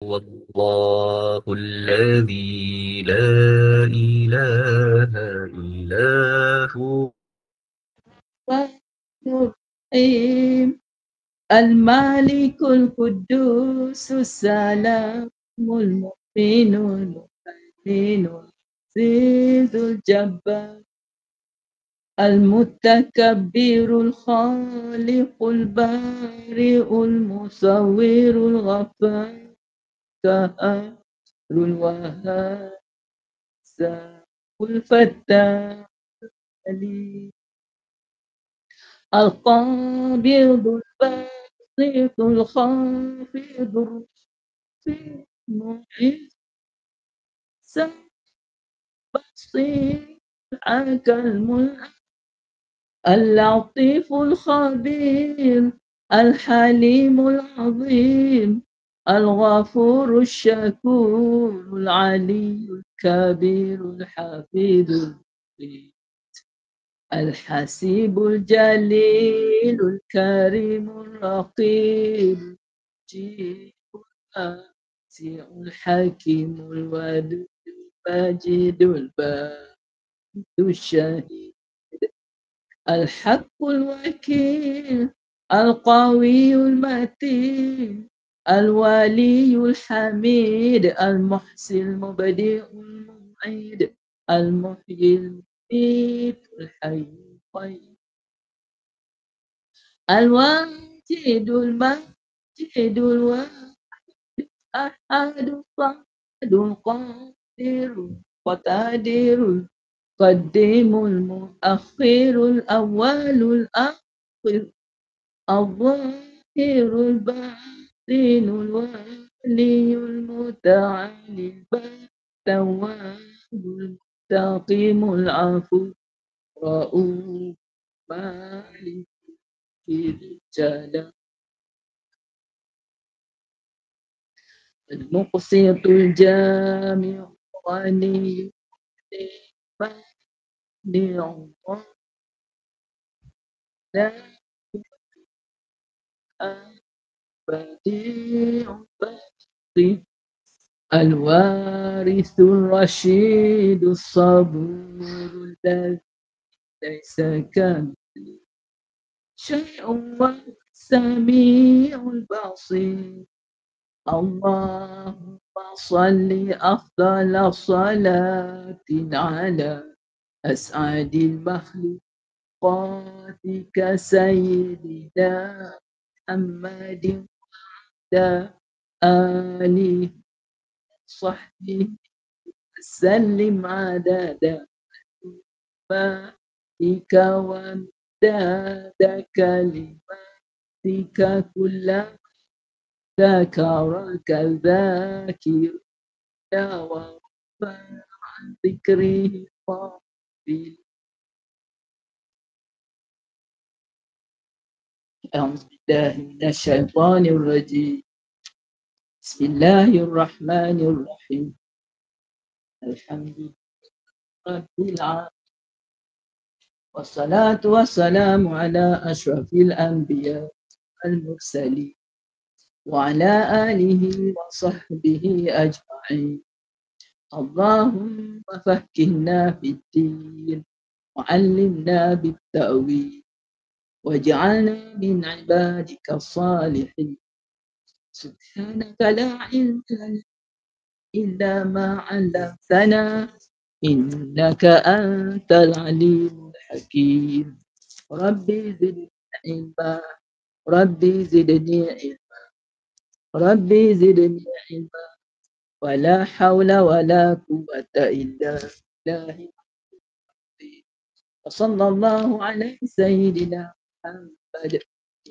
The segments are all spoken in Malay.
هو الله الذي لا إله إلا هو الرحيم المالك القدوس السلام المؤمن المهيمن العزيز الجبار المتكبر الخالق البارئ المصور الغفار القهار الوهاب الفتاح العليم القابض الباسط الخافض الرافع المعز البصير الحكم اللطيف الخبير الحليم العظيم الغفور الشكور العلي الكبير الحفيظ المجيد الحسيب الجليل الكريم الرقيب المجيب الواسع الحكيم الودود المجيد البارد الشهيد الحق الوكيل القوي المتين الولي الحميد المحسن المبدئ المعيد المحيي المميت الحي القيوم الواجد الماجد الواحد أحد الصمد القادر القادر قديم المؤخر الأول الآخر الظاهر الباطن الوالي المتعالي التواب المستقيم العفو رؤوف مالك الجلال المقسط الجامع غني الله لا بديع بديع الوارث الرشيد الصبور الذي ليس كمثله شيء والسميع البصير اللهم صل أفضل صلاة على أسعد المخلوقات سيدنا محمد وعلى آله وصحبه وسلم عدد كلماتك وامداد كلماتك كلما ذكرك الذاكر ورفع عن ذكره الغافل أعوذ بالله من الشيطان الرجيم بسم الله الرحمن الرحيم الحمد لله رب العالمين والصلاة والسلام على أشرف الأنبياء المرسلين وعلى آله وصحبه أجمعين اللهم فكهنا في الدين وعلمنا بالتأويل واجعلنا من عبادك الصالحين سبحانك لا علم لنا إلا ما علمتنا إنك أنت العليم الحكيم ربي زدني علما ربي زدني علما ربي زدني علما ولا حول ولا قوة إلا بالله وصلى الله على سيدنا محمد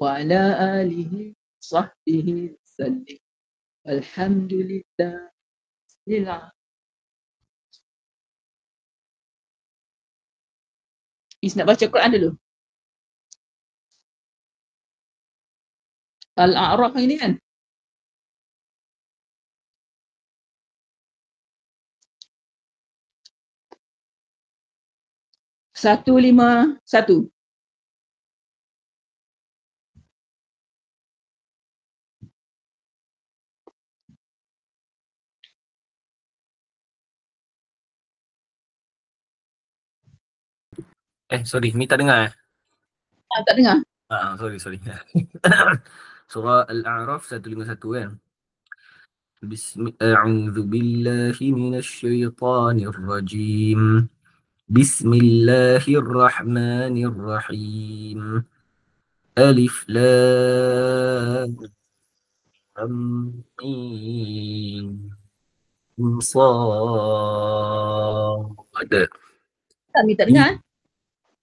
وعلى آله وصحبه وسلم والحمد لله للعالمين. Is nak baca Quran dulu. Al-A'raf ini kan? Satu lima satu. Sorry, Mi tak dengar. Tak dengar. Sorry. Surah Al-A'raf 151 kan. A'udzu billahi minasy syaithanir rajim. Bismillahirrahmanirrahim. Alif lam mim صاد. Tak, Mi tak dengar.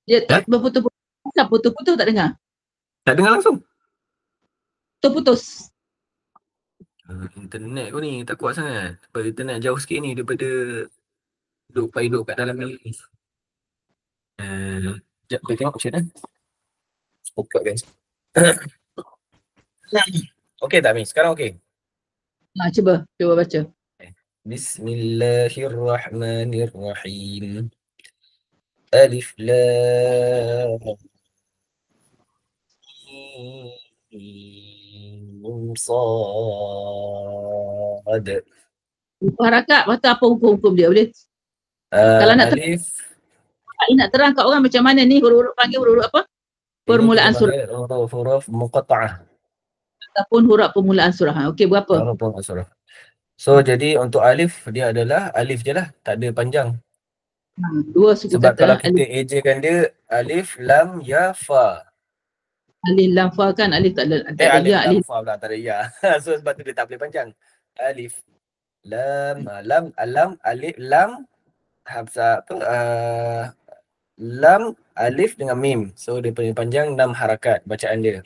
Dia Eh? berputus-putus. Tak putus-putus tak dengar. Tak dengar langsung. Putus-putus. Internet kau ni tak kuat sangat. Sebab internet jauh sikit ni daripada duduk kat dalam ni. Sekejap kita tengok macam mana. Buka guys. Okey tak Mi? Sekarang okey. Cuba baca. Bismillahirrahmanirrahim. Alif lam mim sad. Harakat, kata apa hukum-hukum dia boleh? Kalau nak Alif nak terang kat orang macam mana ni huruf-huruf panggil huruf apa? Permulaan ini kita surah panggil huruf muqatta'ah. ataupun huruf permulaan surah. Okey, berapa? Huruf permulaan surah. So jadi untuk alif dia adalah alif je lah, tak ada panjang. Dua suku Sebab kata. kalau kita ejakan dia alif lam ya fa. Alif lam fa kan alif tak ada Alif ya, lam alif fa pula tak ada ya. So sebab tu dia tak boleh panjang. Alif lam alif lam hamzah lam alif dengan mim. So dia paling panjang 6 harakat bacaan dia.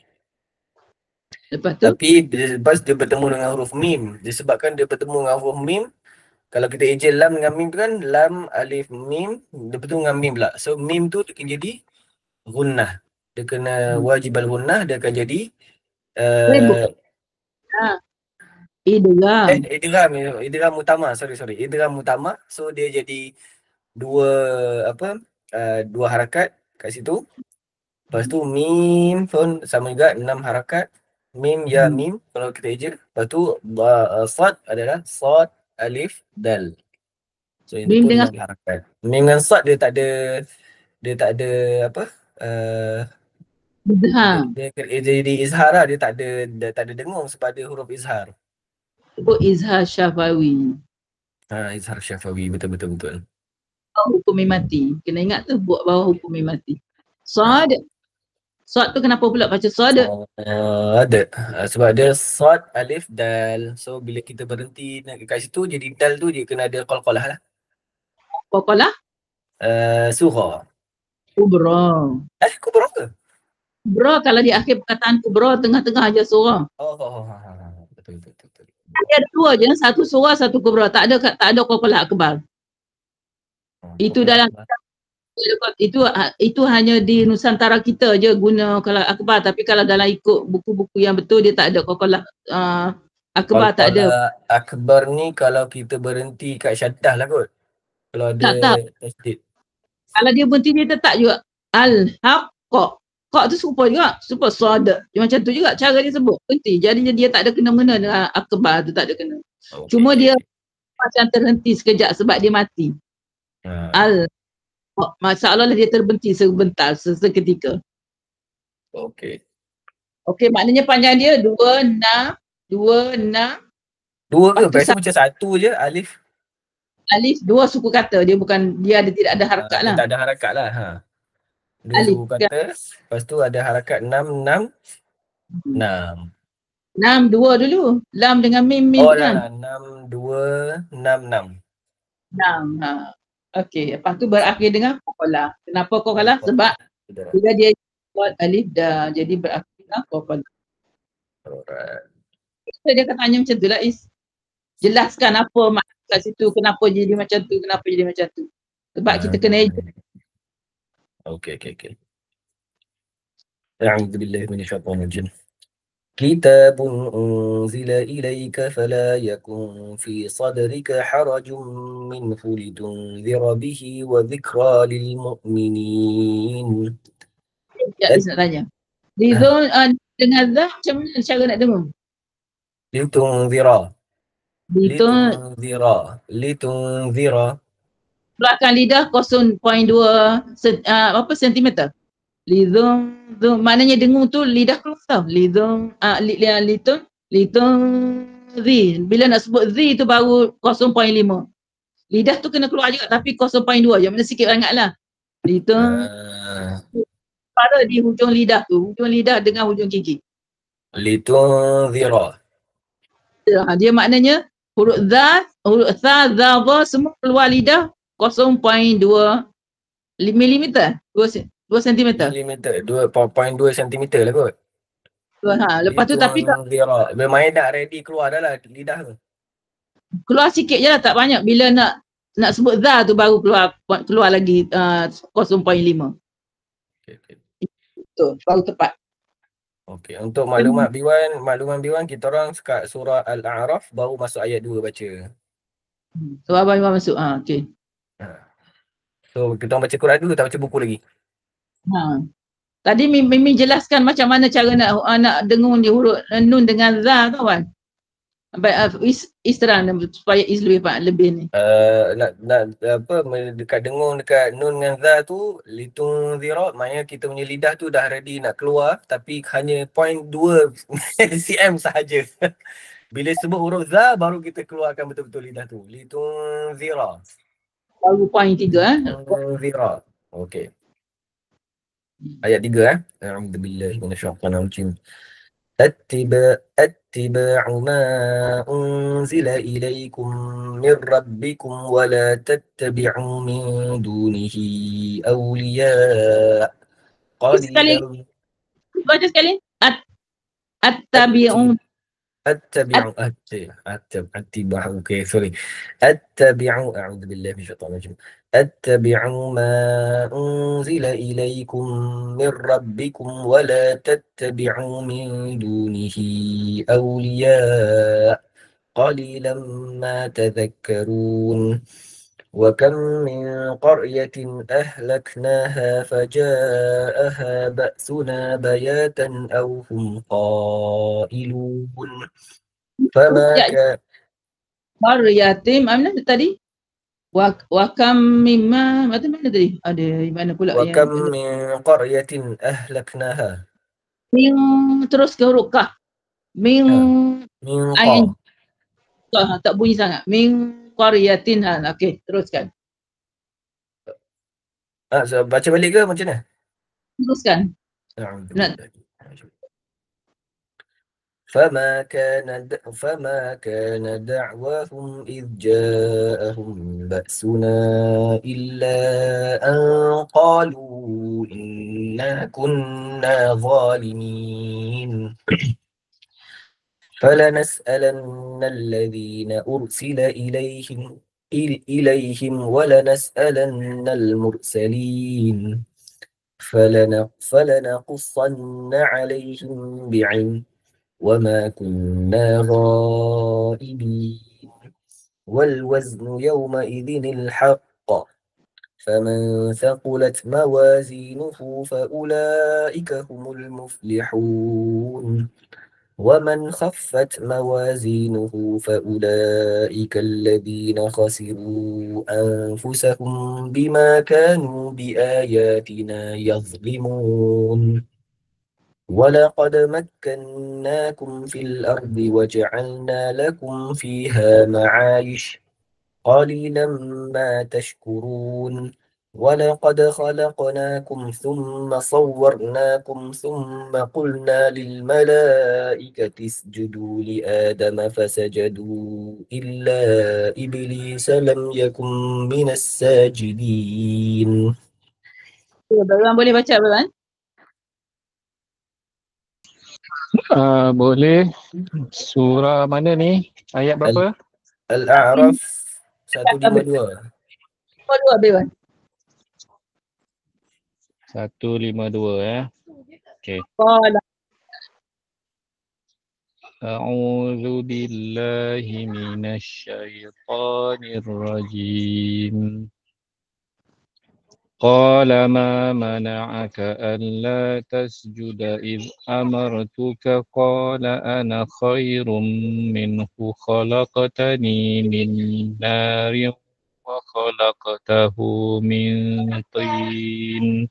lepas tu Tapi lepas dia bertemu dengan huruf mim, disebabkan dia bertemu dengan huruf mim, kalau kita eja lam dengan mim tu kan, lam alif mim, dia bertemu dengan mim pula. So mim tu dia kena jadi gunnah. Dia kena wajibal gunnah, dia akan jadi idgham utama, sorry. Idgham utama. So dia jadi dua harakat kat situ. Lepas tu mim pun sama juga 6 harakat. Mim ya mim kalau kita eja. Lepas tu sad adalah sad alif dal. So itu mim pun dengan 6 harakat. Mim dengan sad dia tak ada apa? izhar. Dia jadi izhar lah, dia tak ada dengung sebab dia huruf izhar. Sebut izhar syafawi. Izhar syafawi, betul. Hukum mati. Kena ingat tu buat bawah hukum mati. Sad. Sad tu kenapa pula baca sad? Ada. Sebab dia sad alif dal. So bila kita berhenti kat situ jadi dal tu dia kena ada qalqalah lah. Qalqalah? Surah. Kubra. Kubra ke? Kubra kalau di akhir perkataan kubra tengah-tengah aja surah. Betul. Dia ada dua je, satu surah, satu kubra. Tak ada qalqalah akbar. Itu dalam itu hanya di Nusantara kita je guna qalqalah akbar, tapi kalau dalam ikut buku-buku yang betul dia tak ada qalqalah akbar, tak ada. Akbar ni kalau kita berhenti kat syaddah lah kot. Kalau ada tasdid. Kalau dia berhenti dia tetap juga al-haqqa. Qa tu serupa juga, serupa sad. Macam tu juga cara dia sebut. Berhenti. Jadi dia tak ada kena-mena dengan akbar tu, tak ada kena. Cuma dia macam terhenti sekejap sebab dia mati. Masalah dia terhenti sebentar, seketika. Okey, maknanya panjang dia 2, 6. 2 ke? Biasa macam satu je alif. Alif 2 suku kata, dia tidak ada harakat lah. Dia tak ada harakat lah. 2 suku kata. Lepas tu ada harakat 6. 6 2 dulu. Lam dengan mim kan? 6, 2, 6. 6. Okey, lepas tu berakhir dengan qalqalah. Kenapa qalqalah? Sebab bila dia buat alif dah, jadi berakhir dengan qalqalah. Alright. So, dia tanya macam tu lah, jelaskan apa maksud kat situ, kenapa jadi macam tu, sebab kita kena Okey. A'udzu billahi minasyaitonir rajim. Kitabun unzila ilaika fala yakun fi sadrika harajun minhu litunzira bihi wa dhikra lil mu'minin. Ya, nak tanya. Dengan dah macam mana cara nak dengar? Litunzira. keluarkan lidah 0.2 sentimeter. Lidung, maknanya dengung tu lidah keluar tau. Lidung, litun, zi. Bila nak sebut zi tu baru 0.5. Lidah tu kena keluar juga tapi 0.2 je. Mana sikit sangatlah. Litun, pada di hujung lidah tu. Hujung lidah dengan hujung gigi. Litunzira. Dia maknanya huruf za, za, semua keluar lidah 0.2 milimeter. 2 sentimeter. Milimeter. 2.2 sentimeter lah kot. Lepas tu tapi Litunzira. Bermain dah ready keluar dah lah lidah tu. keluar sikit je lah, tak banyak. Bila nak sebut za tu baru keluar lagi 0.5. Okay. Betul, baru tepat. Okey, untuk makluman Biwan kita orang kat surah Al-A'raf baru masuk ayat 2 baca. So abang masuk. Okey. So kita orang baca Quran dulu, tak baca buku lagi. Tadi Mimi jelaskan macam mana cara nak dengung di huruf nun dengan za tu kan. Istilah supaya lebih ni. Nak apa dekat dengung dekat nun dengan za tu litunzira, maknanya kita punya lidah tu dah ready nak keluar tapi hanya 0.2 cm sahaja. Bila sebut huruf za baru kita keluarkan betul-betul lidah tu. Litunzira. Baru 0.3 Litunzira. Okey. Ayat 3 A'udzubillahi minasyaitanir rajim. اتبعوا ما أنزل إليكم من ربكم ولا تتبعوا من دونه أولياء قليلا baca sekali. At-tabi'un اوكي سوري. اعوذ بالله من الشيطان الرجيم. اتبعوا ما انزل اليكم من ربكم ولا تتبعوا من دونه اولياء قليلا ما تذكرون. وكم من قرية أهلكناها فجاءها بأسنا بياتا أو هم قائلون. فما كان Yatim, mana tadi? Wakam mimma, macam mana tadi? Ada mana pula وكم من قرية أهلكناها. Min terus ke huruf kah. Min من ain قا. tak bunyi sangat. Min qaryatin. Okey, teruskan. Baca balik ke macam mana? Teruskan. فما كان دعواهم إذ جاءهم بأسنا إلا أن قالوا إنا كنا ظالمين. فلنسألن الذين أرسل إليهم ولنسألن المرسلين فلنقصن عليهم بعلم وما كنا غائبين والوزن يومئذ الحق فمن ثقلت موازينه فأولئك هم المفلحون ومن خفت موازينه فأولئك الذين خسروا أنفسهم بما كانوا بآياتنا يظلمون. ولقد مكناكم في الأرض وجعلنا لكم فيها معايش قليلا ما تشكرون. ولقد خلقناكم ثم صورناكم ثم قلنا للملائكة اسجدوا لآدم فسجدوا إلا إبليس لم يكن من الساجدين. Abang boleh baca abang? Boleh. Surah mana ni? Ayat berapa? Al-A'raf 152. Dua abang. 152 Okey. Qala A'udzu billahi minasyaitonir rajim. قال ما منعك ألا تسجد إذ أمرتك قال أنا خير منه خلقتني من نار وخلقته من طين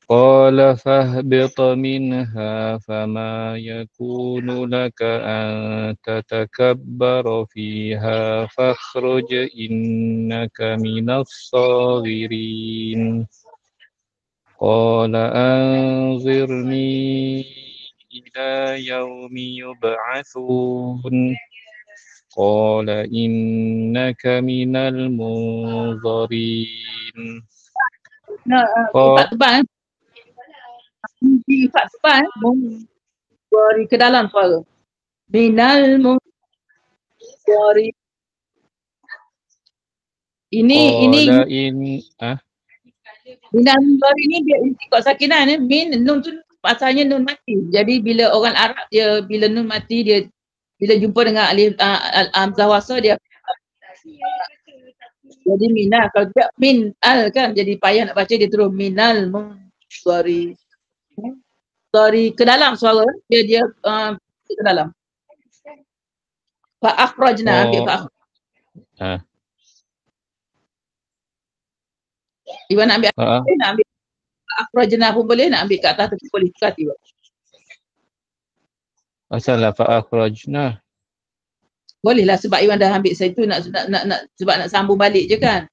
قال فاهبط منها فما يكون لك أن تتكبر فيها فاخرج إنك من الصاغرين قال أنظرني إلى يوم يبعثون قال إنك من المنظرين Sifat tebal sifat tebal beri ke dalam suara minal beri ini minal beri ni dia ikut sakinah ni min nun tu asalnya nun mati. Jadi bila orang Arab dia bila nun mati dia bila jumpa dengan alif hamzah wasal dia jadi minal. Kalau tidak min al kan jadi payah nak baca dia terus minal beri ke dalam suara dia ke dalam. Fa akhrajna ambil fa Iwan nak ambil nak ambil akhrajna pun boleh, nak ambil kat atas tu boleh kati. Masalah fa akhrajna. Bolehlah sebab Iwan dah ambil saya tu nak sebab nak sambung balik je kan.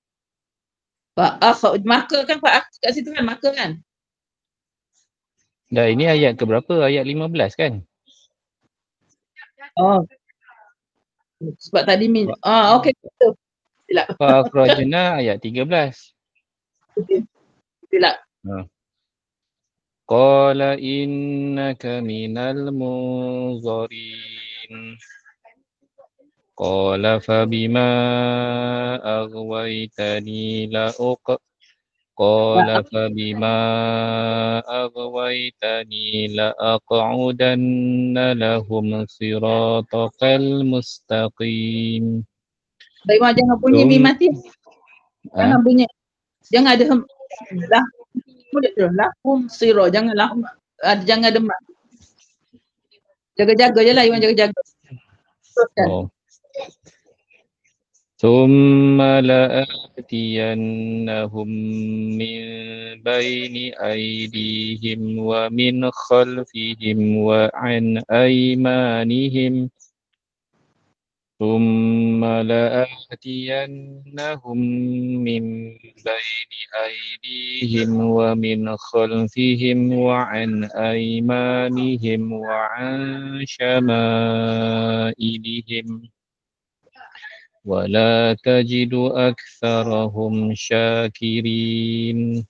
Fa maka kan fa kat situ kan maka kan. Dah ini ayat ke berapa? Ayat 15 kan? Oh. Sebab tadi min okey betul. Silap. Fa akhrajna ayat 13. Silap. Qala innaka minal munzarin. Qala fabima aghwaytani Qala fabima aghwaytani la'aq'udanna lahum siratakal mustaqim. Baik, jangan bunyi mim mati. Jangan bunyi. Jangan ada lahum siro, jangan lahum jangan ada mat. Jaga-jaga je lah Iwan, jaga-jaga. Teruskan. Thumma la'atiyannahum min baini aydihim wa min khalfihim wa an aymanihim Thumma la'atiyannahum min baini aydihim wa min khalfihim wa an aymanihim wa an shama'ilihim ولا تجد أكثرهم شاكرين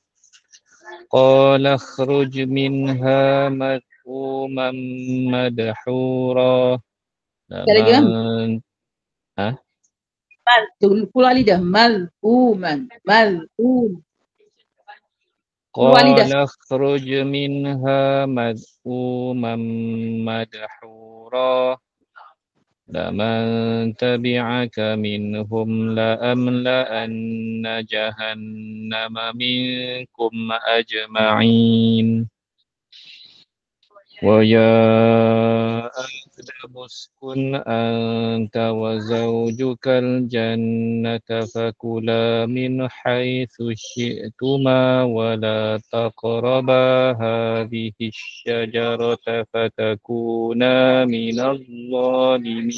قال اخرج منها مذءوما مدحورا Keluar lidah mal'uman قال اخرج منها مذءوما مدحورا لمن تبعك منهم لأملأن جهنم منكم أجمعين ويا آدم اسكن أنت وزوجك الجنة فكلا من حيث شئتما ولا تقربا هذه الشجرة فتكونا من الظالمين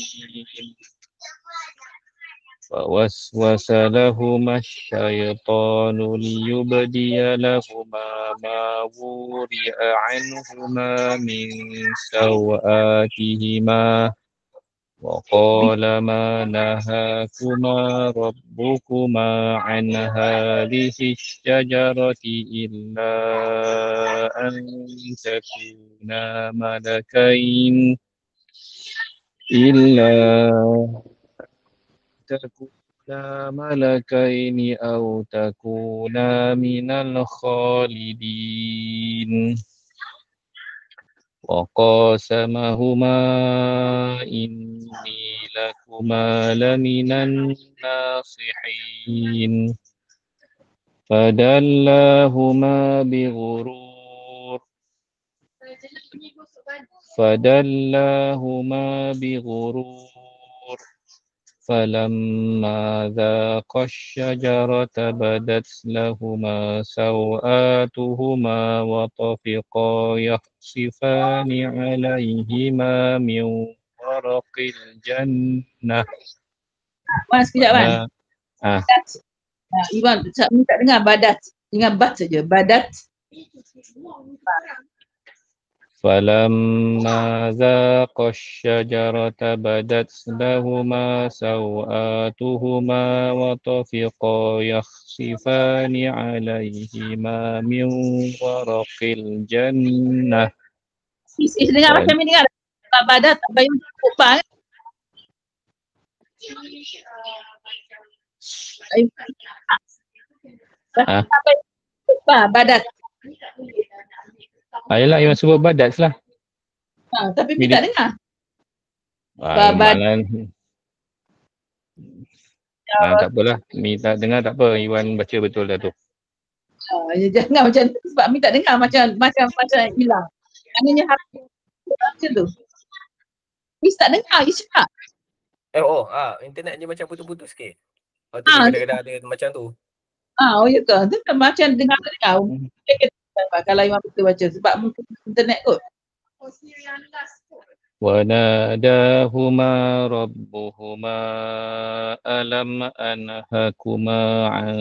فوسوس لهما الشيطان ليبدي لهما ما ورئ عنهما من سوآتهما وقال ما نهاكما ربكما عن هذه الشجرة إلا أن تكونا ملكين أو تكونا من الخالدين وقاسمهما إني لكما لمن الناصحين فدلاهما بغرور فلما ذاقا الشجرة بدت لهما سوآتهما وطفقا يخصفان عليهما من ورق الجنة. Wan, sekejap Wan. Badat. Iwan, tak dengar badat. Ingat bat saja. Badat. فلما ذاقا الشجرة بدت لهما سوآتهما وطفقا يخصفان عليهما من ورق الجنة. Dengar macam ni, dengar. Badat, apa yang kupang? Badat. Ayolah, Iwan sebut badat lah. Tapi Mi tak dengar. Badat. Tak apalah. Mi tak dengar tak apa. Iwan baca betul dah tu. Jangan macam tu sebab Mi tak dengar macam hilang. Maknanya macam tu. Mi tak dengar, you cakap. Internet je macam putus-putus sikit. Kadang-kadang ada macam tu. Oh ya ke? Tu macam dengar. Kalau Iwan betul baca sebab mungkin internet kot. وَنَادَاهُمَا رَبُّهُمَا أَلَمْ أَنْهَكُمَا عَنْ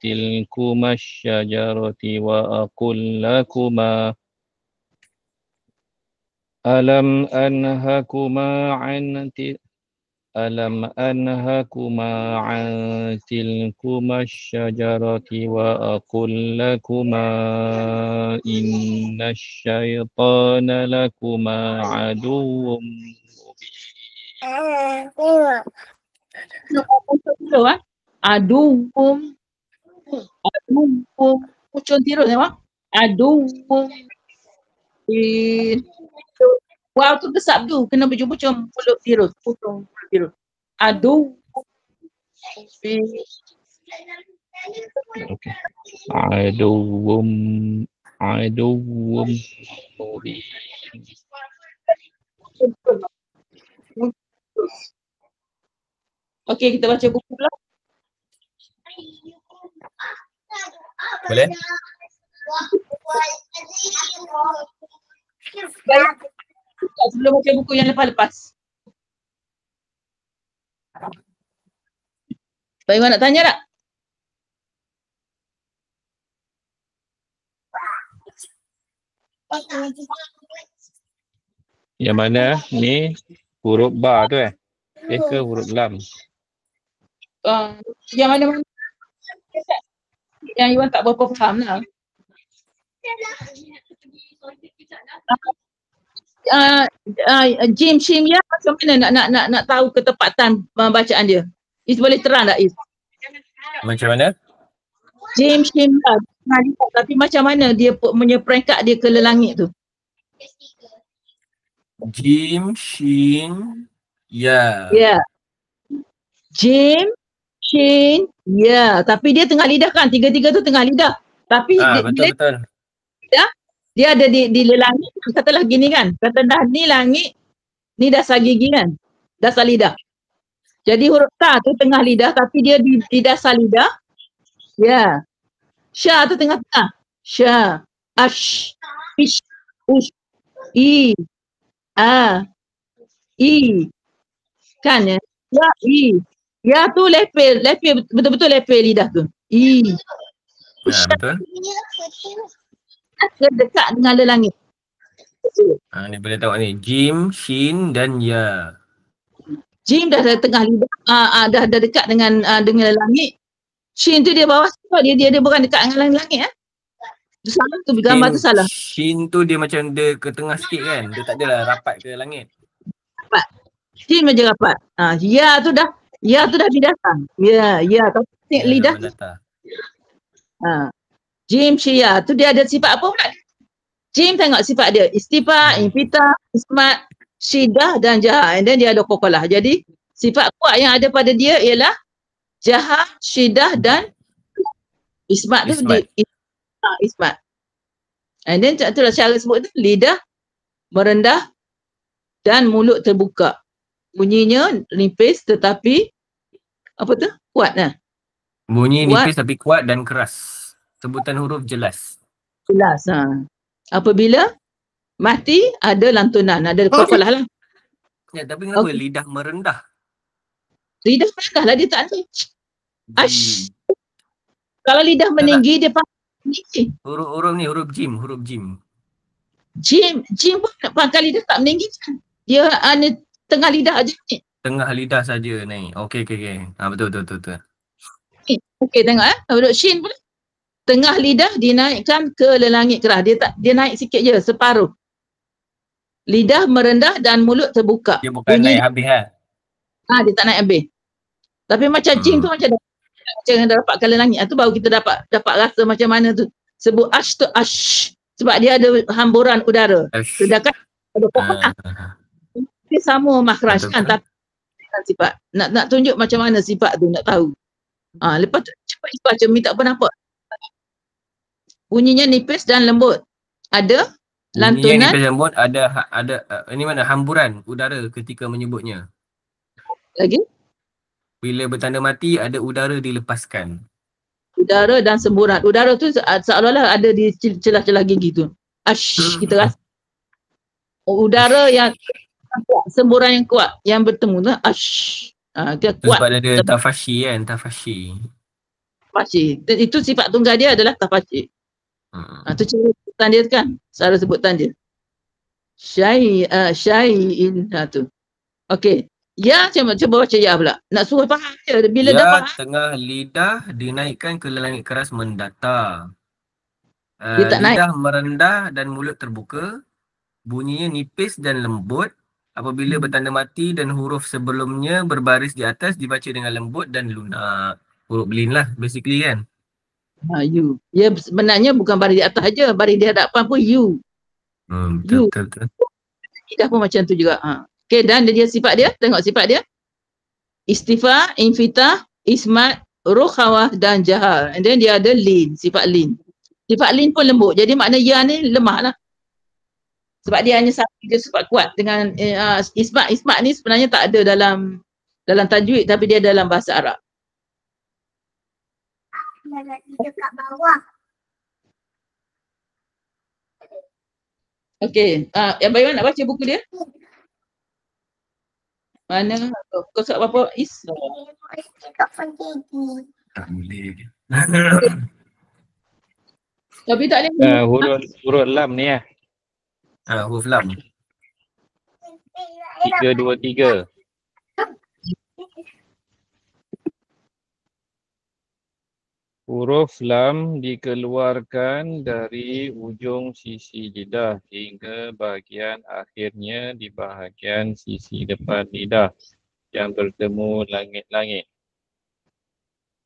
تِلْكُمَا الشَّجَرَةِ وَأَقُلْ لَكُمَا أَلَمْ أَنْهَكُمَا عَنْ تِلْكُمَا الشَّجَرَةِ وَأَقُلْ لَكُمَا إِنَّ الشَّيْطَانَ لَكُمَا عَدُوٌّ مبين. Aduum. Pucun tirus memang. Aduum. Wow tu kesap tu. Kena pucung pulut tirus. Pucung pulut tirus. Aduum. Okay. Aduum mubin. Okey, kita baca buku pula. Boleh? Sebelum baca buku yang lepas-lepas. Pak Iwan nak tanya tak? Yang mana ni huruf ba tu ke huruf lam? Yang mana yang Iwan tak berapa faham lah. Jim Shim ya, macam mana nak tahu ketepatan bacaan dia? Is boleh terang tak Is? Macam mana? Jim Shim ya, tapi macam mana dia punya peringkat dia ke langit tu? Jim, Shin, Ya. Ya. Jim, Shin, Ya. Tapi dia tengah lidah kan? Tiga-tiga tu tengah lidah. Tapi betul. Dia ada di langit. Katalah gini kan. Kata dah ni langit, ni dasar gigi kan? Dasar lidah. Jadi huruf ta tu tengah lidah tapi dia di dasar lidah. Ya. Sya tu tengah-tengah. Sya. Ash. Ish. Ush. I. A. I. Kan ya? Ya, I. Ya tu lepel betul-betul lepel lidah tu. I. Betul. Dekat dengan langit. Ni boleh tengok ni. Jim, Shin dan Ya. Jim dah tengah lidah. Dah dekat dengan langit. Shin tu dia bawah sebab dia bukan dekat dengan langit Salah tu gambar tu salah. Shin tu dia macam dia ke tengah sikit kan. Dia tak adalah rapat ke langit. Rapat. Shin macam rapat. Ya tu dah binatang. Ya, tapi lidah tu. Jim Shia tu dia ada sifat apa pula? Jim tengok sifat dia. Istifa, infita, ismat, syidah dan jaha. And then dia ada kokolah. Jadi sifat kuat yang ada pada dia ialah jaha, syidah dan ismat tu. Ismat. And then itulah cara sebut tu. Lidah merendah dan mulut terbuka. Bunyinya nipis tetapi Apa tu? Kuat lah. Bunyi Kuat, nipis tapi kuat dan keras. Sebutan huruf jelas. jelas. Apabila mati, ada lantunan, ada qafalah lah. Ya, tapi kenapa Okey. lidah merendah? Lidah rendah lah, dia tak ada. Ash. Jim. Kalau lidah meninggi, dia panggil Huruf ni, huruf jim. Jim pun pangkal lidah tak meninggi kan. Dia tengah lidah aja ni. Tengah lidah saja naik. Okey. Betul. Okey, tengok huruf shin pula. Tengah lidah dinaikkan ke langit keras. Dia naik sikit je, separuh. Lidah merendah dan mulut terbuka. Dia bukan naik habis lah. Dia tak naik habis. Tapi macam jim tu macam dah dapat kala langit. Tu baru kita dapat rasa macam mana tu. Sebut ash tu ash. Sebab dia ada hamburan udara. Sedangkan ada pokok dia sama makhraj kan, tapi sifat. Nak tunjuk macam mana sifat tu, nak tahu. Lepas tu cepat baca, minta pendapat. Bunyinya nipis dan lembut. Ada lantunan. Bunyinya nipis dan lembut, ada ini mana hamburan udara ketika menyebutnya. Lagi? Bila bertanda mati, ada udara dilepaskan. Udara dan semburan. Udara tu seolah-olah ada di celah-celah gigi tu. Ash, kita rasa. Udara yang kuat, semburan yang kuat, yang bertemu tu, ash. Dia kuat. Sebab ada tafashi kan, tafashi. Itu sifat tunggal dia adalah tafashi. Tu cara sebutan dia kan, cara sebutan dia. Syai'in tu. Okey. Ya, cuba baca ya pula. Nak suruh faham je. Bila dah faham. Tengah lidah dinaikkan ke langit keras mendatar. Dia tak lidah merendah dan mulut terbuka. Bunyinya nipis dan lembut. Apabila bertanda mati dan huruf sebelumnya berbaris di atas, dibaca dengan lembut dan lunak. Huruf belin lah basically kan. You. Ya, sebenarnya bukan baris di atas aja, baris di hadapan pun you. Betul. Lidah pun macam tu juga. Okey, dan dia sifat dia, tengok sifat dia. Istifa, infitah, ismat, rukhawah dan jahar. And then dia ada lin, sifat lin. Sifat lin pun lembut. Jadi makna ya ni lemah lah. Sebab dia hanya satu, dia sifat kuat dengan ismat. Ismat ni sebenarnya tak ada dalam tajwid, tapi dia dalam bahasa Arab. Dekat bawah. Okey, yang Baywan nak baca buku dia? Mana? Kau surat apa? Dekat gigi. Tak boleh. Tapi tak boleh. Huruf lam ni Huruf lam. 3, 2, 3. Huruf lam dikeluarkan dari ujung sisi lidah hingga bahagian akhirnya di bahagian sisi depan lidah yang bertemu langit-langit.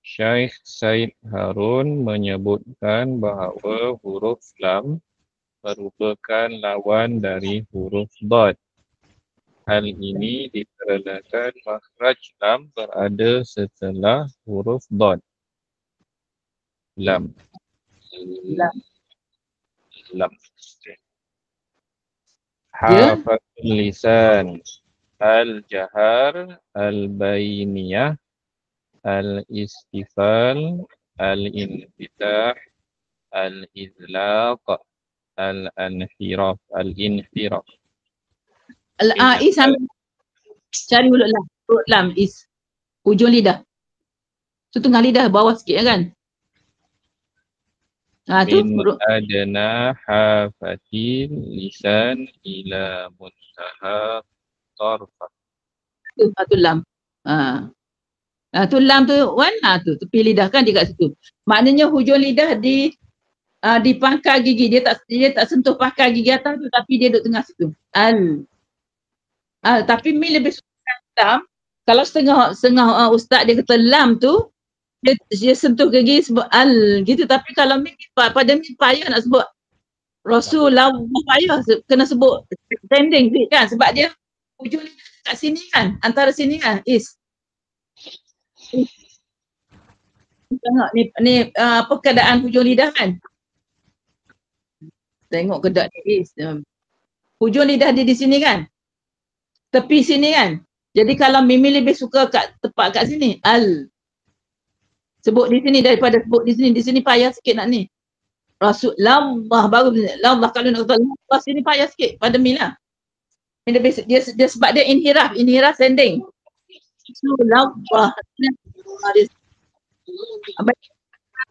Syekh Said Harun menyebutkan bahawa huruf lam merupakan lawan dari huruf dad. Hal ini dikarenakan makhraj lam berada setelah huruf dad. Lam. Hafatul lisan, al-jahar, al-bainiyah, al-istifal, al-infitah, al-izlaq, al-inhiraf. Is cari huruf lam. Huruf lam is ujung lidah. Tu tengah lidah bawah sikit kan? Tu min adna hafatil lisan ila muntaha tarfah. Tu lam. Tu lam tu Wan, tu tepi lidah kan dia kat situ. Maknanya hujung lidah di pangkal gigi. Dia tak sentuh pangkal gigi atas tu, tapi dia duduk tengah situ. Tapi Mi lebih suka lam. Kalau setengah ustaz dia kata lam tu, dia sentuh gigi sebut al gitu. Tapi kalau Mi pada Mi payah nak sebut Rasulullah, payah kena sebut standing kan, sebab dia hujung kat sini kan, antara sini kan is. Tengok ni apa keadaan hujung lidah kan. Tengok keadaan ni is. Hujung lidah dia di sini kan. Tepi sini kan. Jadi kalau Mimi lebih suka tepat kat sini, al. Sebut di sini daripada sebut di sini payah sikit nak ni. Rasulullah baru Allah, kalau nak kata Allah sini payah sikit pada Mimi lah. Dia sebab dia inhiraf sending. Rasulullah.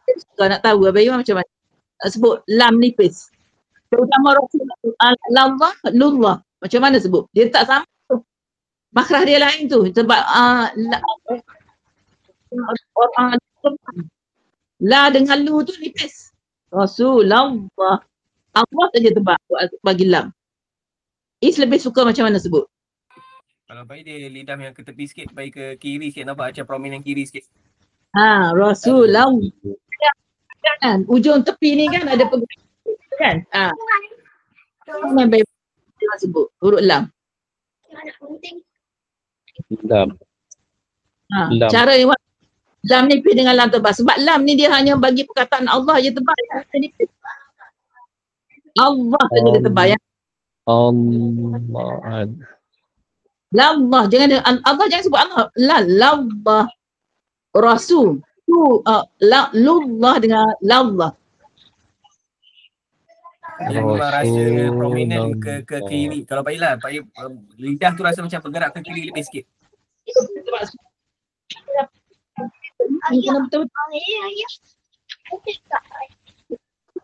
Suka nak tahu Abang Iwan macam mana sebut lam nipis. Terutama Rasulullah, Lullah. Macam mana sebut? Dia tak sama tu. Makhraj dia lain tu. Sebab orang la dengan lu tu nipis. Rasulullah. Allah saja tebak bagi lam. Is lebih suka macam mana sebut? Kalau baik dia lidah yang ke tepi sikit, baik ke kiri sikit, nampak macam prominent kiri sikit. Rasulullah. Kan ujung tepi ni kan ada pegang kan? Mana baik sebut huruf lam. Lam. Lam. Cara lam ni pergi dengan lam tebal. Sebab lam ni dia hanya bagi perkataan Allah je tebal. Allah saja dia tebal ya. Allah. Allah jangan Allah jangan sebut Allah. Allah Rasul. Lullah dengan lallah. Dia memang rasa prominent ke kiri. Kalau baiklah, lidah tu rasa macam bergerak ke kiri lebih sikit.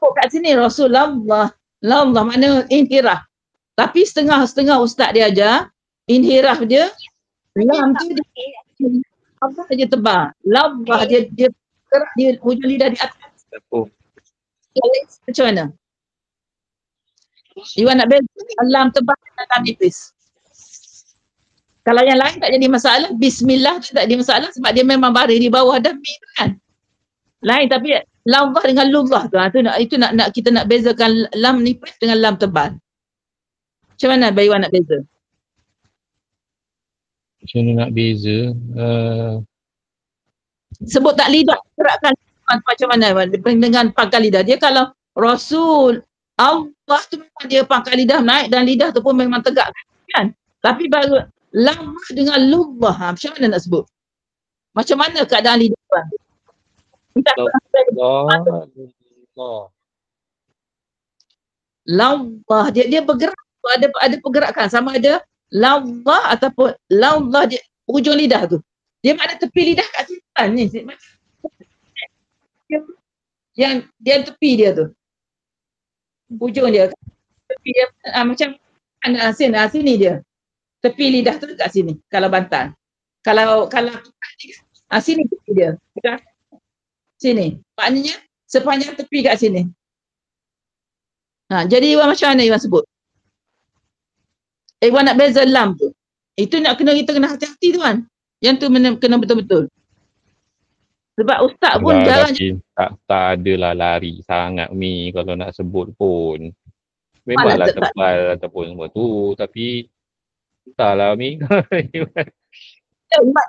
Kat sini Rasulullah. Lallah makna inhiraf. Tapi setengah ustaz dia ajar, inhiraf dia, lam tu dia apa saja tebal. Lallah dia gerak dia hujung lidah di atas. Macam mana? Iwan nak beza lam tebal dan lam nipis. Kalau yang lain tak jadi masalah, bismillah tu tak jadi masalah sebab dia memang baris di bawah dah mi kan. Lain tapi lallah dengan lullah tu, itu nak kita nak bezakan lam nipis dengan lam tebal. Macam mana Abang Iwan nak beza? Macam mana nak beza? Sebut tak lidah, gerakkan macam mana dengan pangkal lidah. Dia kalau Rasul Allah tu memang dia pangkal lidah naik dan lidah tu pun memang tegak kan. Tapi baru lamah dengan lullah, macam mana nak sebut? Macam mana keadaan lidah tuan? Lallah dia bergerak, ada pergerakan sama ada lallah ataupun lallah dia hujung lidah tu. Dia mana tepi lidah kat sini kan ni. Yang dia tepi dia tu. Hujung dia tepi dia macam sini dia. Tepi lidah tu kat sini kalau bantal. Kalau sini tepi dia. Sini. Maknanya sepanjang tepi kat sini. Jadi Iwan macam mana Iwan sebut? Iwan nak beza lam tu. Itu nak kita kena hati-hati tuan. Yang tu kena betul-betul. Sebab ustaz pun jarang tak adalah lari sangat Mi kalau nak sebut pun. Memanglah tebal ataupun semua tu, tapi entahlah Mi.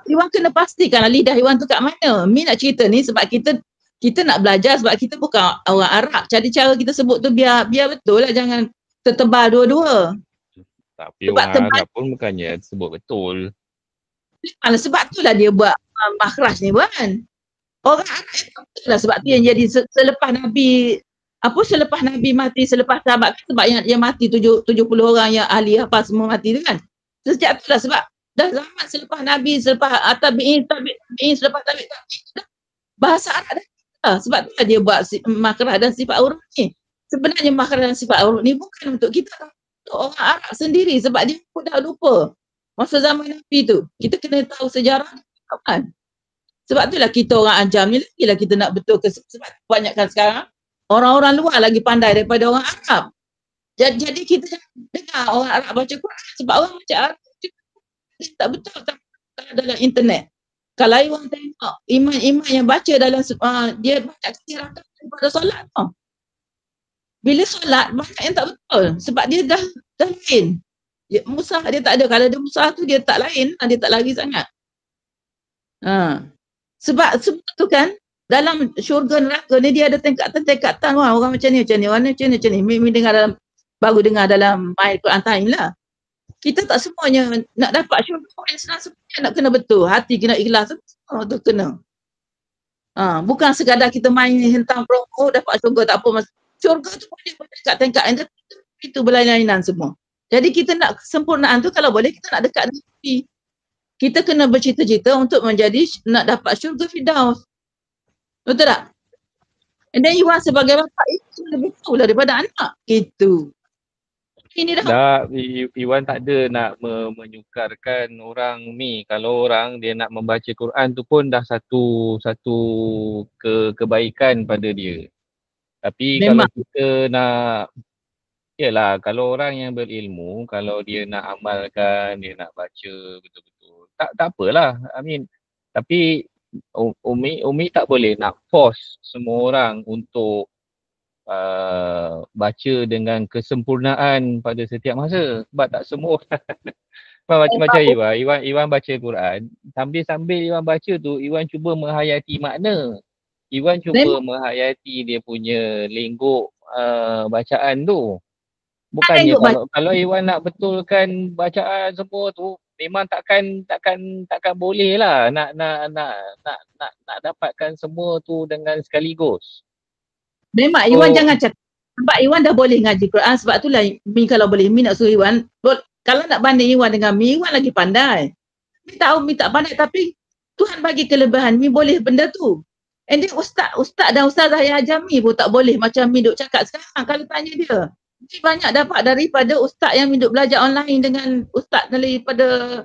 Iwan kena pastikan lidah Iwan tu kat mana. Mi nak cerita ni sebab kita nak belajar sebab kita bukan orang Arab. Jadi cara kita sebut tu biar betul lah, jangan tertebal dua-dua. Tapi orang Arab pun bukannya sebut betul. Sebab tu lah dia buat makhraj ni kan. Orang Arab lah sebab tu yang jadi selepas Nabi mati, selepas sahabat sebab yang mati 70 orang yang ahli apa semua mati tu kan. Sejak tu lah sebab dah zaman selepas Nabi, selepas tabi'in, selepas tabi'in bahasa Arab dah. Sebab tu lah dia buat makhraj dan sifat huruf ni. Sebenarnya makhraj dan sifat huruf ni bukan untuk kita, untuk orang Arab sendiri sebab dia pun dah lupa. Masa zaman Nabi tu, kita kena tahu sejarah kan. Sebab itulah kita orang ajam ni lagilah kita nak betul ke sebab kebanyakan sekarang orang-orang luar lagi pandai daripada orang Arab. Jadi kita dengar orang Arab baca Quran sebab orang baca Arab tak betul tak dalam internet. Kalau Iwan tengok imam yang baca dalam dia baca kira pada solat tau. Bila solat banyak yang tak betul sebab dia dah lain. Musaf dia tak ada. Kalau dia musaf tu dia tak lain, dia tak lari sangat. Sebab tu kan dalam syurga neraka ni dia ada tingkatan-tingkatan orang macam ni. Orang macam ni. Mi dengar baru dengar dalam My Quran Time lah. Kita tak semuanya nak dapat syurga Islam semuanya nak kena betul. Hati kena ikhlas. Semua tu kena. Bukan sekadar kita main hentam promo dapat syurga tak apa. Syurga tu boleh dekat tingkat yang itu berlainan semua. Jadi kita nak kesempurnaan tu kalau boleh kita nak dekat dengan Nabi. Kita kena bercita-cita untuk nak dapat syurga Firdaus. Betul tak? And then Iwan sebagai bapa itu lebih tahu lah daripada anak. Gitu. Ini dah. Iwan tak ada nak menyukarkan orang ni. Kalau orang dia nak membaca Quran tu pun dah satu kebaikan pada dia. Tapi Memang. kalau kita nak, yalah, kalau orang yang berilmu, kalau dia nak amalkan, dia nak baca betul-betul, tak apalah. I mean, tapi Umi tak boleh nak force semua orang untuk baca dengan kesempurnaan pada setiap masa. Sebab tak semua macam Iwan baca Quran, sambil Iwan baca tu, Iwan cuba menghayati makna. Iwan cuba menghayati dia punya lenggok bacaan tu. Bukannya kalau Iwan nak betulkan bacaan semua tu, memang takkan boleh lah nak dapatkan semua tu dengan sekaligus. Memang Iwan jangan cakap. Sebab Iwan dah boleh ngaji Quran. Sebab itulah Mi kalau boleh Mi nak suruh Iwan. Kalau nak banding Iwan dengan Mi, Iwan lagi pandai. Mi tahu Mi tak pandai tapi Tuhan bagi kelebihan Mi boleh benda tu. And then ustaz dan ustazah yang ajar Mi pun tak boleh macam Mi duk cakap sekarang. Kalau tanya dia, Mi banyak dapat daripada ustaz yang Mi duk belajar online dengan ustaz daripada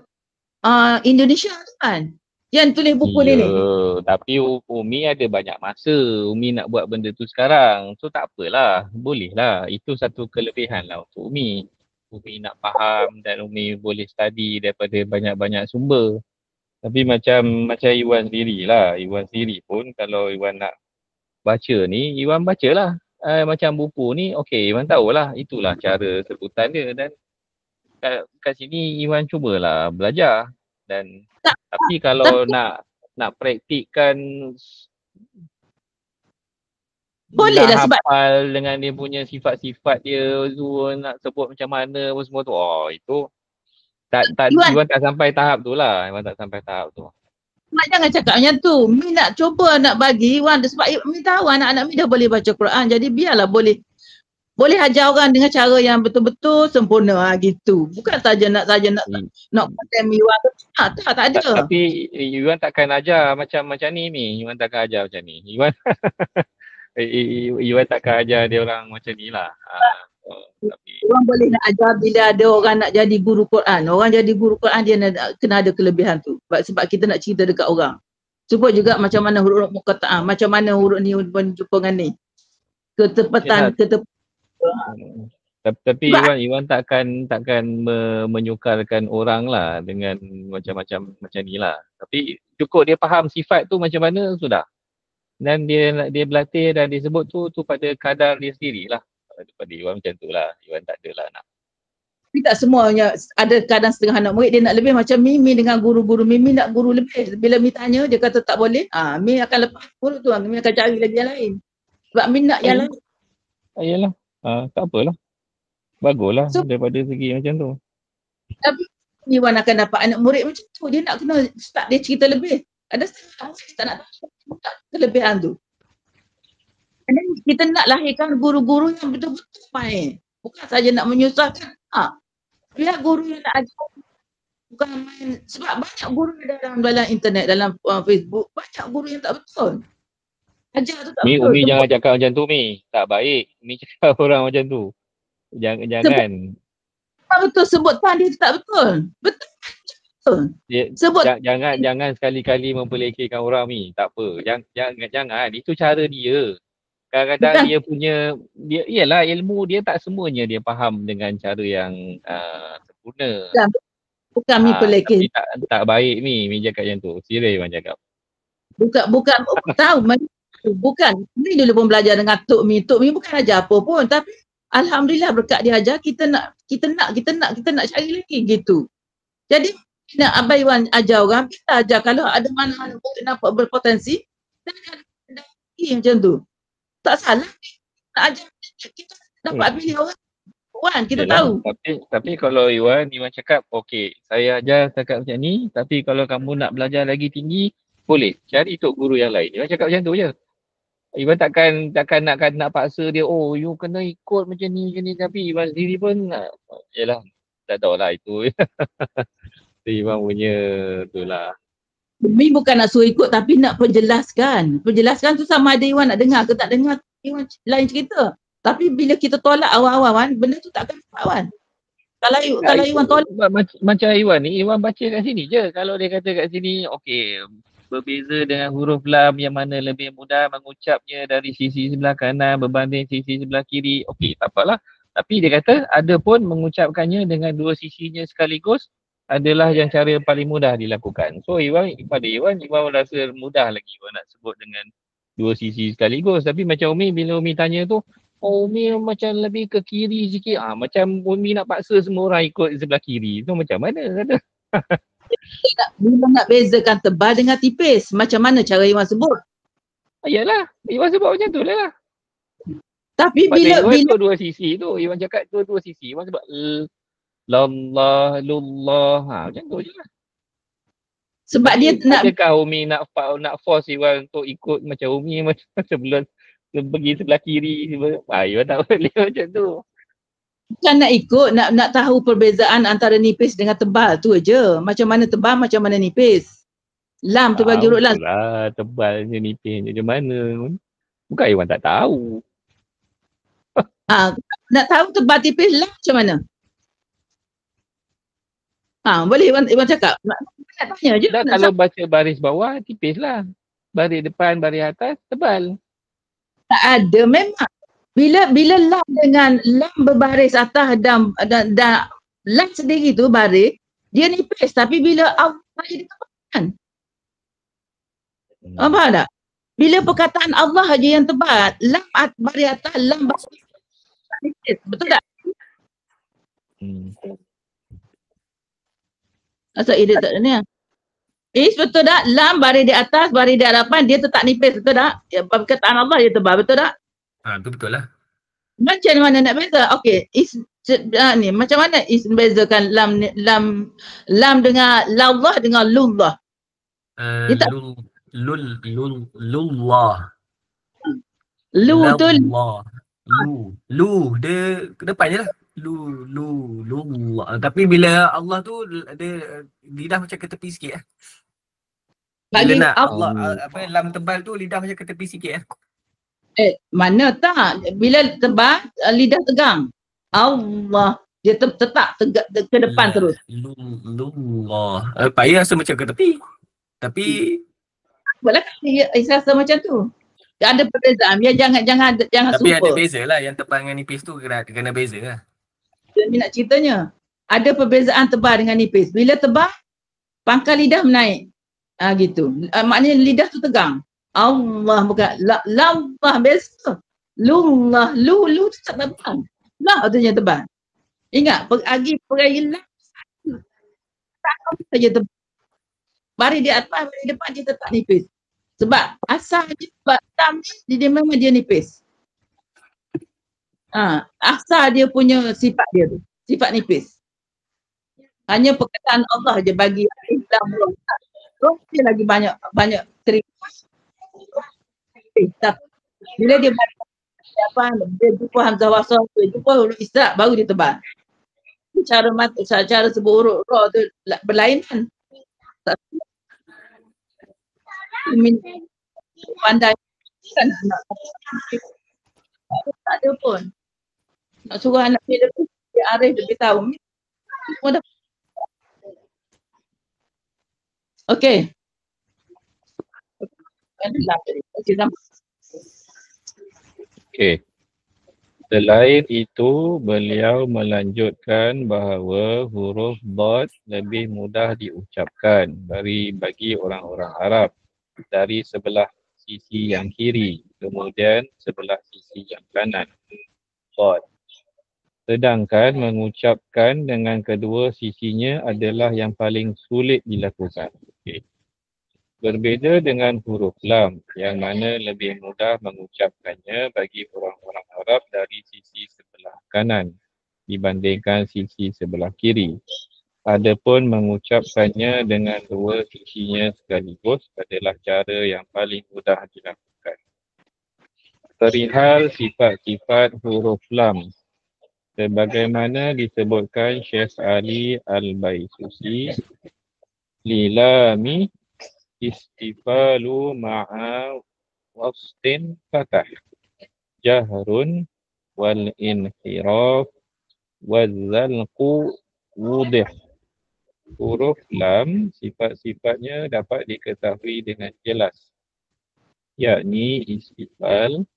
Indonesia tu kan. Yang tulis buku ni. Tapi Umi ada banyak masa Umi nak buat benda tu sekarang. So tak apalah, boleh lah. Itu satu kelebihan lah untuk Umi. Umi nak faham dan Umi boleh study daripada banyak-banyak sumber. Tapi macam Iwan sendiri lah. Iwan sendiri pun kalau Iwan nak baca ni, Iwan bacalah. Macam buku ni, okey Iwan tahulah. Itulah cara sebutan dia. Dan kat sini Iwan cubalah belajar. Dan tapi kalau nak praktikkan boleh lah sebab hafal dengan dia punya sifat-sifat dia tu, nak sebut macam mana semua tu, itu Iwan tak sampai tahap tu lah. Iwan tak sampai tahap tu. Mak jangan cakap macam tu. Mi nak cuba nak bagi Iwan sebab Mi tahu anak-anak Mi dah boleh baca Quran. Jadi biarlah boleh ajar orang dengan cara yang betul-betul sempurna gitu. Bukan saja nak konten Iwan tu. Tak ada. Tapi Iwan takkan ajar macam ni. Iwan takkan ajar macam ni. Iwan takkan ajar dia orang macam ni lah. Tapi orang boleh nak ajar bila ada orang nak jadi guru Quran. Orang jadi guru Quran dia kena ada kelebihan tu. Sebab kita nak cerita dekat orang. Cuba juga macam mana huruf muqatta'ah, macam mana huruf ni berjumpa dengan ni. Ketepatan. Tapi Iwan takkan menyukarkan orang lah dengan macam ni lah. Tapi cukup dia faham sifat tu macam mana sudah. Dan dia berlatih dan dia sebut tu pada kadar dia sendirilah. Pada Iwan macam tu lah. Iwan tak adalah nak. Tapi tak semuanya, ada kadang setengah anak murid dia nak lebih macam Mimi dengan guru-guru. Mimi nak guru lebih. Bila Mi tanya dia kata tak boleh, Mi akan lepas guru tu. Mi akan cari lagi yang lain. Sebab Mi nak yang lain. Yalah. Tak apalah. Baguslah daripada segi macam tu. Tapi Iwan akan dapat anak murid macam tu. Dia nak kena start dia cerita lebih. Ada setengah tak nak tahu kelebihan tu. Dan kita nak lahirkan guru-guru yang betul-betul main. Bukan saja nak menyusahkan. Biar guru yang nak ajar. Bukan main. Sebab banyak guru dalam internet, dalam Facebook. Banyak guru yang tak betul. Ajar tu tak betul. Umi jangan cakap macam tu, Mi. Tak baik. Mi cakap orang macam tu. Jangan. Betul sebutan dia tak betul. Betul. Jangan sekali-kali memperlekehkan orang, Mi. Tak apa. Jangan. Itu cara dia. Kadang-kadang dia punya, ialah ilmu dia tak semuanya dia faham dengan cara yang sempurna. Bukan Mi pelekeh. Tak baik Mi cakap macam tu. Serius Iwan cakap. Bukan tahu. Bukan. Mi dulu pun belajar dengan Tok Mi. Tok Mi bukan ajar apa pun. Tapi alhamdulillah berkat dia ajar, kita nak cari lagi gitu. Jadi nak Abang Iwan ajar orang, kita ajar kalau ada mana-mana boleh nampak berpotensi, dan ada macam tu. Tak salah nak ajar, kita dapat pilih orang. Wan, kita Yalah, tahu. Tapi kalau Iwan cakap, okey, saya ajar setakat macam ni, tapi kalau kamu nak belajar lagi tinggi, boleh. Cari tok guru yang lain. Iwan cakap macam tu je. Iwan takkan nak paksa dia, oh, you kena ikut macam ni, tapi Iwan sendiri pun, yalah, tak tahu lah itu. Iwan punya tu lah. Umi bukan nak suruh ikut tapi nak perjelaskan. Perjelaskan tu sama ada Iwan nak dengar ke tak dengar, Iwan lain cerita. Tapi bila kita tolak awal-awal Wan, benda tu takkan dapat Wan. Kalau Iwan tolak. Macam Iwan ni, Iwan baca kat sini je. Kalau dia kata kat sini, okey, berbeza dengan huruf lam yang mana lebih mudah mengucapnya dari sisi sebelah kanan berbanding sisi sebelah kiri. Okey, tak apalah. Tapi dia kata ada pun mengucapkannya dengan dua sisinya sekaligus adalah yang cara paling mudah dilakukan. So pada Iwan rasa mudah lagi Iwan nak sebut dengan dua sisi sekaligus. Tapi macam Umi, bila Umi tanya tu, oh, Umi macam lebih ke kiri sikit. Macam Umi nak paksa semua orang ikut sebelah kiri. Tu macam mana kata? Bila nak bezakan tebal dengan tipis, macam mana cara Iwan sebut? Yalah, Iwan sebut macam tu lah. Tapi bila bila tu dua sisi tu, Iwan cakap tu dua sisi. Iwan sebut lallah, lullah. Macam tu je lah. Sebab dia nak, adakah Umi nak force Iwan untuk ikut macam Umi macam sebelum pergi sebelah kiri. Iwan tak boleh macam tu. bukan nak ikut, nak tahu perbezaan antara nipis dengan tebal tu je. Macam mana tebal, macam mana nipis. Lam tu bagi huruf lam. Lah, tebalnya nipisnya macam mana. Bukan Iwan tak tahu. Nak tahu tebal tipis lam macam mana? Boleh Iwan cakap. Nak tanya je. Kalau baca baris bawah, tipis lah. Baris depan, baris atas, tebal. Tak ada memang. Bila lam dengan lam berbaris atas dan lam sendiri tu baris, dia nipis. Tapi bila Allah dia tebal kan? Faham tak? Bila perkataan Allah aja yang tebal, lam baris atas, lam baris nipis. Betul tak? Asal dia tak ni. Betul tak? Lam baris di atas, baris di hadapan, dia tetap nipis. Betul tak? Perkataan Allah dia tebal. Betul tak? Itu betul lah. Macam mana nak beza? Okey, ni macam mana bezakan lam dengan lallah dengan lullah? Lullah. Lu tu lu dia ke depan je lah. Lullah. Tapi bila Allah tu dia lidah macam ke tepi sikit lah. Bila nak Allah lam tebal tu lidah macam ke tepi sikit lah. Mana tak? Bila tebal, lidah tegang. Allah. Dia tetap tegak ke depan terus. Lullah. Payah rasa macam ke tepi. Tapi boleh dia rasa macam tu. Ada perbezaan. Dia jangan tapi super. Ada beza lah. Yang tebal dengan nipis tu kena beza lah. Dia nak ceritanya. Ada perbezaan tebal dengan nipis. Bila tebal, pangkal lidah menaik. Gitu. Maknanya lidah tu tegang. Allah bukan lallah biasa. Lullah, lu tu tak tebal. Lah tu je tebal. Ingat peragi lah. Tak saja tebal. Baris di atas, baris di depan dia tetap nipis. Sebab asal dia sebab lam ni dia memang dia nipis. Asal dia punya sifat dia tu. Sifat nipis. Hanya perkataan Allah je bagi lam. Dia lagi banyak terima. Tapi bila dia dia jumpa hamzah wasal, dia jumpa huruf isyak baru dia tebal. Cara sebut huruf ra tu berlainan. Pandai kan anak tak ada pun. Nak suruh anak dia arif lebih tahu. Okey. Okey. Selain itu, beliau melanjutkan bahawa huruf dad lebih mudah diucapkan bagi orang-orang Arab dari sebelah sisi yang kiri, kemudian sebelah sisi yang kanan. Dad. Sedangkan mengucapkan dengan kedua sisinya adalah yang paling sulit dilakukan. Okay. Berbeza dengan huruf lam yang mana lebih mudah mengucapkannya bagi orang-orang Arab dari sisi sebelah kanan. dibandingkan sisi sebelah kiri. Adapun mengucapkannya dengan dua sisinya sekaligus adalah cara yang paling mudah dilakukan. Perihal sifat-sifat huruf lam. Sebagaimana disebutkan Syekh Ali Al-Baisusi, lilami istifalu ma'a wastin fatah, jahrun wal inhiraf wal zalqu wudih. Huruf lam, sifat-sifatnya dapat diketahui dengan jelas, yakni istifal,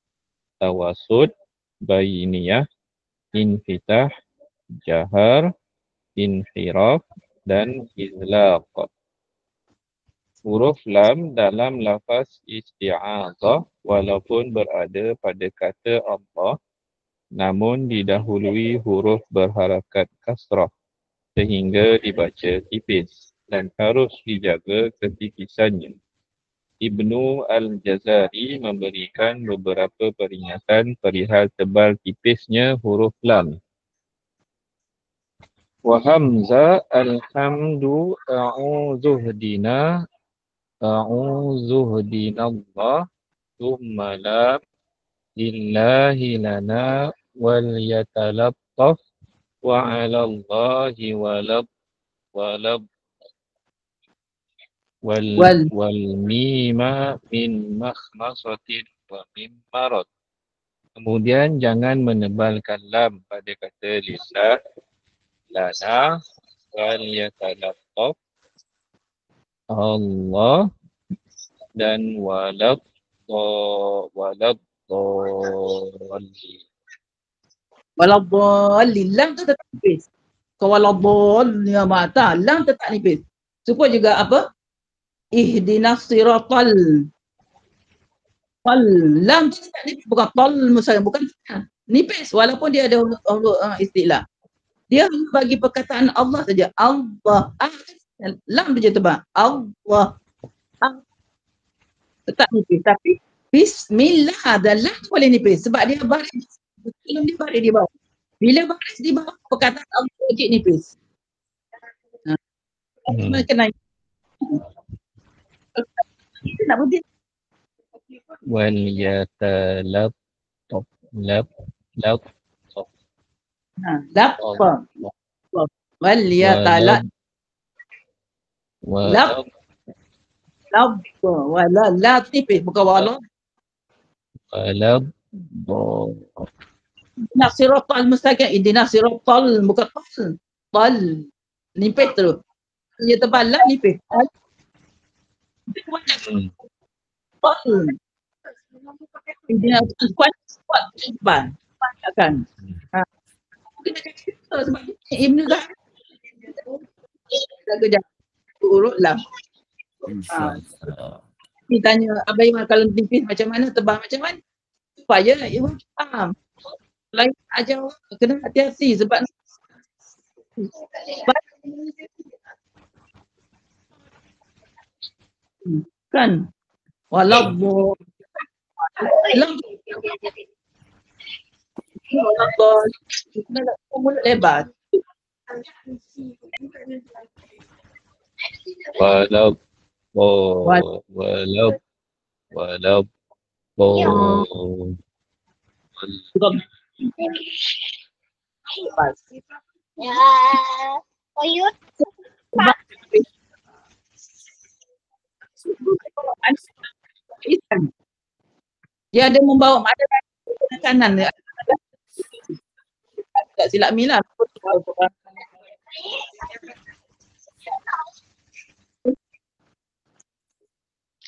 tawasud, bainiyah, infitah, jahar, inhiraf dan izlaq. Huruf lam dalam lafaz isti'adzah walaupun berada pada kata Allah, namun didahului huruf berharakat kasrah sehingga dibaca tipis dan harus dijaga ketipisannya. Ibnu Al-Jazari memberikan beberapa peringatan perihal tebal tipisnya huruf lam. Wa hamza alhamdu a'udzuhdina Allah thumma lam lillahi lana wal yatalattaf wa 'ala Allahi walab wal mima min makhmasatin wa min marad. Kemudian jangan menebalkan lam pada kata lillah, lana, wal yatalattaf, Allah dan walad Waladhalin. Lam tu tetap nipis. Kalau waladhalin mata, lam tetap nipis. Supaya juga apa? Ihdinas siratal. Tal. Lam tu tetap nipis. Bukan tal misalnya. Bukan nipis. Walaupun dia ada istilah. Dia bagi perkataan Allah saja. Allah. Lam tu je tebal. Allah. Tetap nipis. Tapi Bismillah dan lam tu boleh nipis. Sebab dia baris. Sebelum dia baris di bawah. Bila baris di bawah, perkataan Allah sikit nipis. Kena nak putih. wal yatalattaf lap Lappa. Wal yatalat. Lap. Lappa. Wala la tipis. Bukan wala. walab Ihdina siratal mustaqim. Ihdina siratal. Bukan tal. Tal. Nipis terus. Dia tebal lah nipis. Tal. Tal. Ihdina kuat tebal. Akan. Kena kata sebab Ibn Zahir. Jaga urut lah. Ni tanya Abang Iman kalau nipis macam mana, tebal macam mana? Supaya Iman faham. Lain ajar kena hati-hati sebab kan walau mulut lebar. walab Ya. Oyut. Dia ada membawa ada kanan dia. Tak silap Mi lah.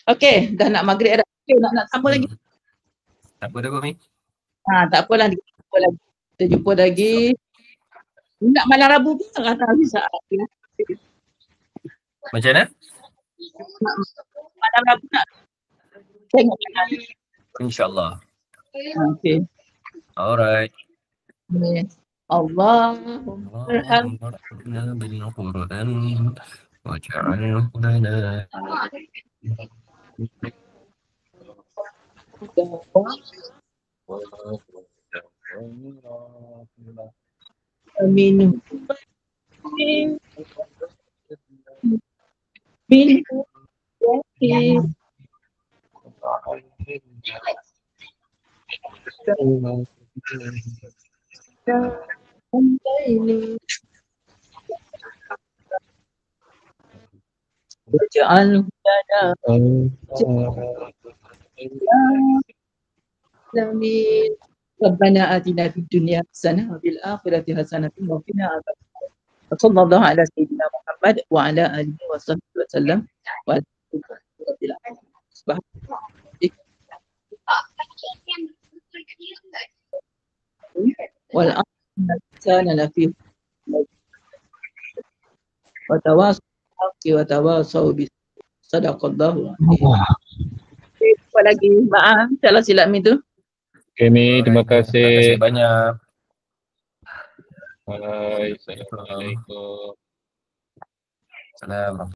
Okey, dah nak maghrib dah. Okey, nak sambung lagi. Tak apa dah kau Mi. Tak apalah, kita jumpa lagi. Nak malam Rabu pun tak kata bisa. Macam mana? Malam Rabu nak tengok malam. InsyaAllah. Okey. Alright. Allahumma Allahumma bil Qur'an waj'alhu lana arhamna minhu minhu yaqin ini waj'alhu lana alamin. Rabbana atina fid dunya hasanah wa fil akhirati hasanah wa qina adzabannar. Sallallahu ala sayyidina Muhammad wa ala alihi wa sahbihi wa sallam wa rabbil alamin. Wal insana lafi wa tawasaw bil haqqi wa tawasaw bis sadaqallahu alazim. Apa lagi? Maaf, salah silap itu. Okay, Mi, terima Terima kasih kasih. banyak. Assalamualaikum. Salam.